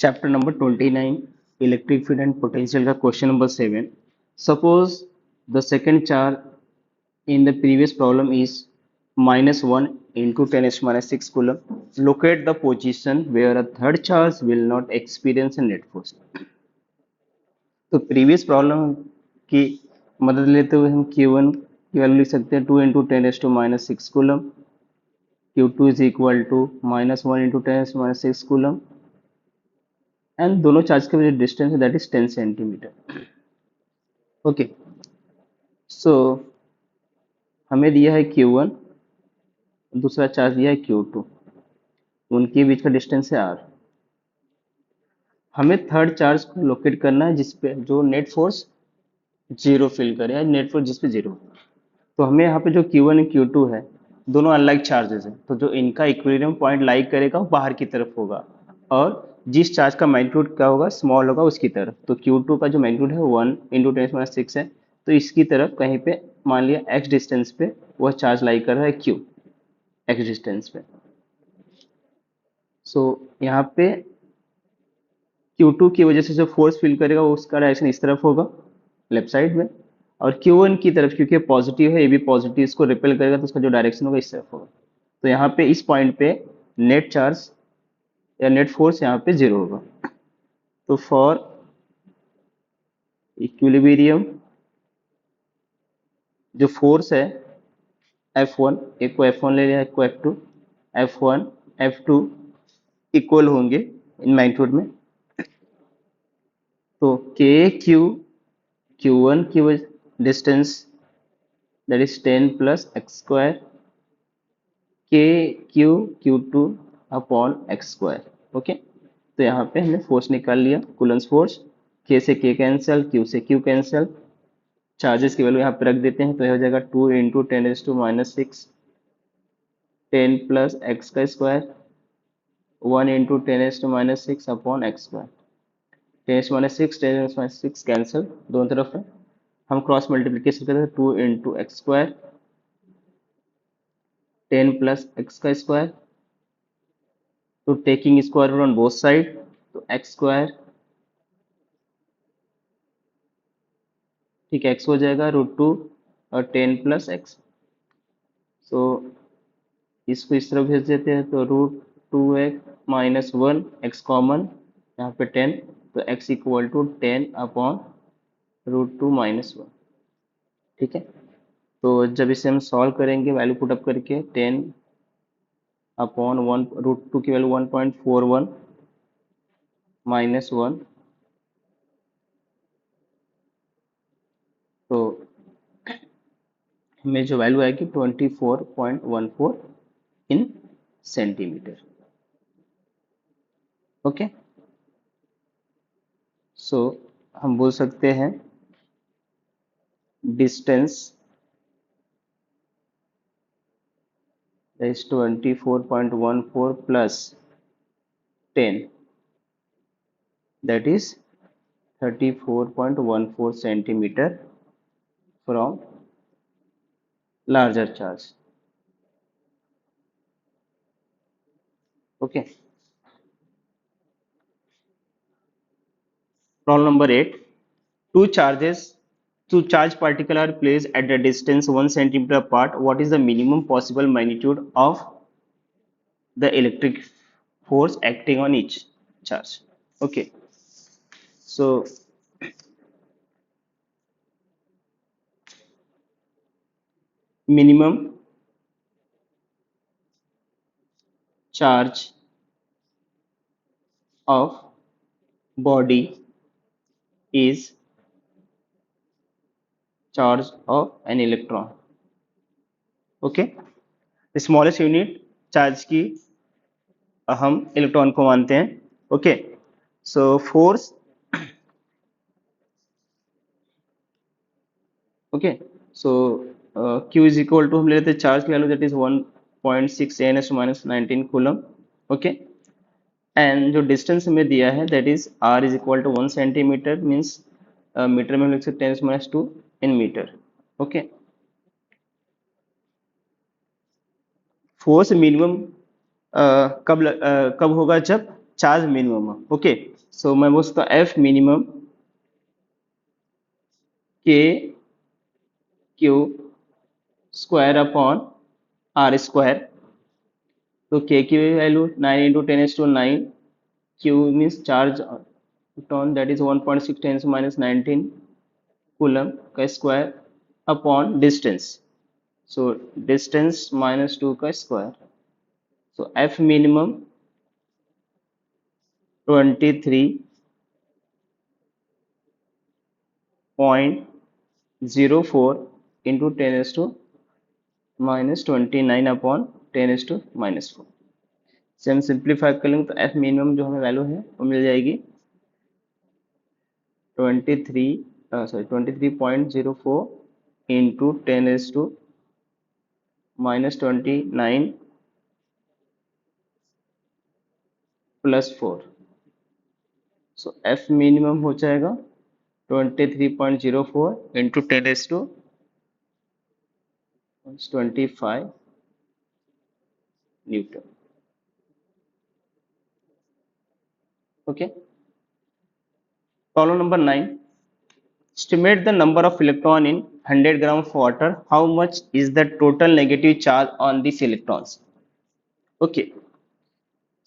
Chapter number 29, Electric Field and Potential का question number 7. Suppose the second charge in the previous problem is minus 1 into 10 to minus 6 coulomb. Locate the position where a third charge will not experience a net force. तो previous problem की मदद लेते हुए हम Q1 की value लिख सकते हैं 2 into 10 to minus 6 coulomb. Q2 is equal to minus 1 into 10 to minus 6 coulomb. And दोनों चार्ज के बीच डिस्टेंस है दैट इज 10 सेंटीमीटर. ओके, सो हमें दिया है Q1, दूसरा चार्ज दिया है Q2, उनके बीच का डिस्टेंस है R. हमें थर्ड चार्ज को लोकेट करना है जिसपे जो नेट फोर्स जीरो फील करे या नेट फोर्स जिसपे जीरो. तो हमें यहाँ पे जो Q1 और Q2 है दोनों अनलाइक चार्जेस हैं, तो जो इनका इक्विलिब्रियम पॉइंट लाइक करेगा वो बाहर की तरफ होगा और जिस चार्ज का मैग्नीट्यूड क्या होगा स्मॉल होगा उसकी तरफ. तो Q2 का जो मैग्नीट्यूड है 1 इंटू 10⁻6 है, तो इसकी तरफ कहीं पे मान लिया x डिस्टेंस पे वह चार्ज लाइक कर रहा है Q x डिस्टेंस पे. सो यहाँ पे Q2 की वजह से जो फोर्स फील करेगा वो उसका डायरेक्शन इस तरफ होगा लेफ्ट साइड में, और Q1 की तरफ क्योंकि पॉजिटिव है ये भी पॉजिटिव इसको रिपेल करेगा तो उसका जो डायरेक्शन होगा इस तरफ होगा. तो यहाँ पे इस पॉइंट पे नेट चार्ज या नेट फोर्स यहाँ पे जीरो होगा. तो फॉर इक्विलिब्रियम जो फोर्स है F1, एक को F1 ले लिया एक को F2, F1 F2 इक्वल होंगे इन मैग्नीट्यूड में. तो Q1 की distance that is 10 plus x square Q2 upon x square. Okay, तो यहाँ पे हमने फोर्स निकाल लिया कूलम्ब्स फोर्स. K से K कैंसिल, Q से Q कैंसिल, चार्जेस की वैल्यू यहाँ पे रख देते हैं तो यह हो जाएगा 2 इंटू 10⁻⁻6 10 प्लस एक्स का square 1 into 10⁻⁻6 upon x square. 10⁻6 cancel दोनों तरफ है, हम क्रॉस मल्टीप्लीकेशन करते हैं 2 into x square 10 plus x का स्क्वायर. तो taking square root on both side तो एक्स स्क्वायर ठीक है एक्स हो जाएगा √2 और 10 प्लस एक्स. सो इसको इस तरफ भेज देते हैं तो √2x माइनस 1 एक्स कॉमन यहाँ पे 10 तो x equal to 10 upon √2 minus 1. ठीक है, तो जब इसे हम सॉल्व करेंगे वैल्यू पुट अप करके 10 अपॉन 1 √2 की वैल्यू 1.41 माइनस 1, तो हमें जो वैल्यू आएगी 24.14 इन सेंटीमीटर. ओके, सो हम बोल सकते हैं distance is 24.14 plus 10 that is 34.14 centimeter from larger charge. Okay, problem number 8. Two charge particles are placed at a distance 1 centimeter apart. What is the minimum possible magnitude of the electric force acting on each charge? Okay, so minimum charge of body is charge of an electron. Okay, smallest unit charge की हम electron को मानते हैं. Okay, so force okay, so Q is equal to हम ले लेते हैं charge की value that is 1.6 10⁻⁻19 coulomb. Okay, and जो डिस्टेंस हमें दिया है that is R is equal to 1 centimetre means metre में हम लिख सकते हैं 10⁻2 in metre. Okay, force minimum कब होगा जब चार्ज मिनिमम। ओके, सो मैं वो उसका F minimum K Q square upon R square. तो के की value 9 into 10⁻⁹, Q means charge टॉन दैट इज 1.6 10⁻⁹ कूलम का square upon distance, so distance -2 का square. So F minimum 23.04 into 10⁻⁻29 upon 10⁻⁻4। से हम सिंप्लीफाई कर लेंगे तो एफ मिनिमम जो हमें वैल्यू है वो मिल जाएगी 23.04 इंटू 10⁻⁻29 प्लस 4। सो एफ मिनिमम हो जाएगा 23.04 into 10⁻25 Newton. Okay, problem number 9, estimate the number of electron in 100 gram of water, how much is the total negative charge on these electrons? Okay,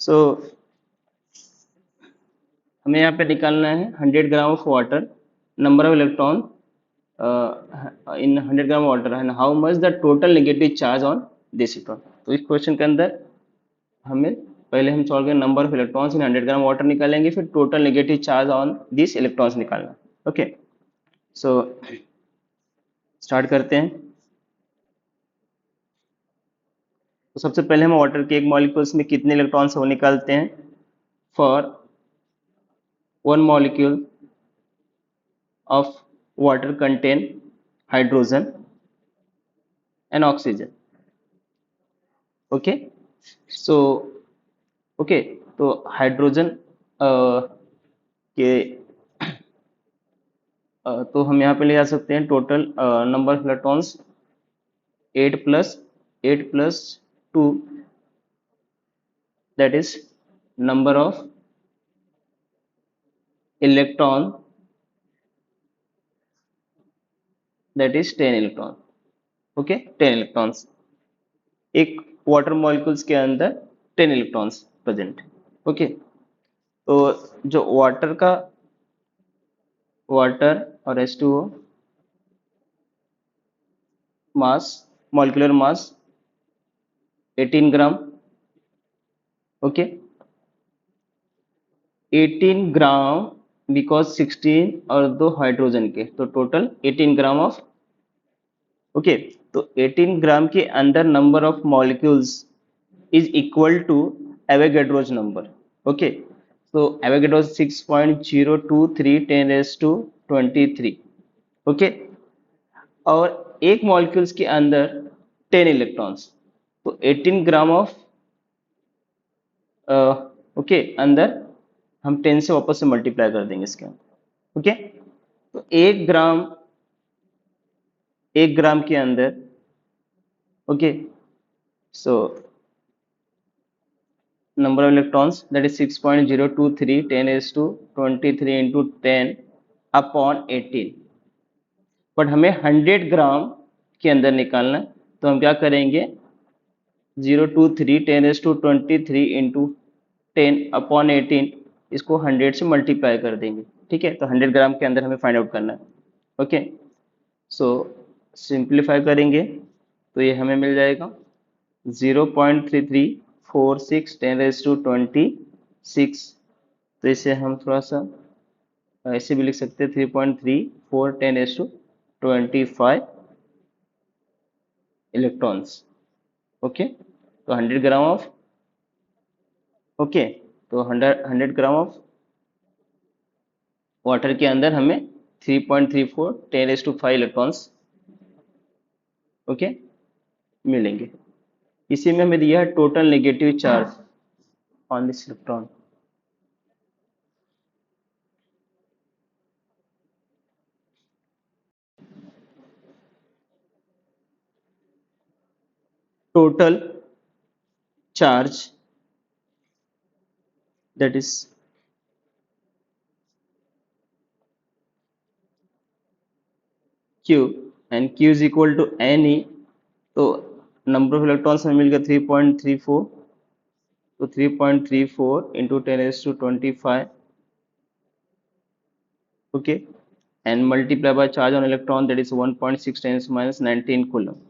so हमें यहाँ पे निकालना है 100 gram of water, number of electron in 100 gram water and how much the total negative charge on this electron. तो इस question के अंदर हमें पहले हम सॉल्व करेंगे number of electrons in 100 gram water निकालेंगे, फिर total negative charge on this electrons निकालना। ओके, सो स्टार्ट करते हैं। तो सबसे पहले हम वाटर के एक मॉलिक्यूल्स में कितने इलेक्ट्रॉन्स वो निकालते हैं। For one molecule of water contain hydrogen and oxygen. Okay, so okay, तो हाइड्रोजन के तो हम यहाँ पे ले जा सकते हैं total number of electrons 8 + 2, that is number of electron, that is 10 electron। Okay, 10 electrons एक वाटर मॉलिक्यूल्स के अंदर 10 इलेक्ट्रॉन्स प्रेजेंट। ओके, तो जो वाटर और H2O mass, molecular mass 18 gram. Okay, 18 gram because 16 और 2 हाइड्रोजन के, तो टोटल 18 ग्राम ऑफ। ओके, तो 18 ग्राम के अंदर number of molecules is equal to Avogadro's number. Okay, तो एवोगैड्रोज 6.023 10⁻23। ओके, और एक मॉलिक्यूल्स के अंदर 10 इलेक्ट्रॉन्स, तो 18 ग्राम ऑफ ओके अंदर हम 10 से वापस से मल्टीप्लाई कर देंगे इसके अंदर। ओके, तो एक ग्राम के अंदर, okay, so number of electrons that is 6.023 10⁻23 into 10 upon 18, but हमें 100 ग्राम के अंदर निकालना है, तो हम क्या करेंगे 023 10⁻23 इंटू 10 अपॉन 18, इसको 100 से मल्टीप्लाई कर देंगे। ठीक है, तो 100 ग्राम के अंदर हमें फाइंड आउट करना है। ओके, सो सिंप्लीफाई करेंगे तो ये हमें मिल जाएगा 0.3346 10⁻26। तो इसे हम थोड़ा सा ऐसे भी लिख सकते हैं 3.34 10⁻25 इलेक्ट्रॉन्स। ओके, तो 100 ग्राम ऑफ, ओके, तो 100 ग्राम ऑफ वाटर के अंदर हमें 3.34 10⁻5 इलेक्ट्रॉन्स ओके मिलेंगे। इसी में हमें दिया है total negative charge on this electron. Total charge that is Q, and Q is equal to Ne, तो number of electrons हमें मिल गया 3.34, तो 3.34 into 10 raised to 25, okay, and multiply by charge on electron, that is 1.6 times minus 19 coulomb.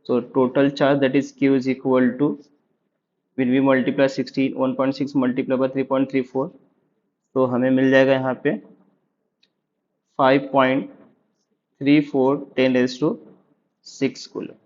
So total charge, that is Q, is equal to, when we multiply 1.6 multiply by 3.34, तो हमें मिल जाएगा यहाँ पे 5.34 10 raised to 6 coulomb.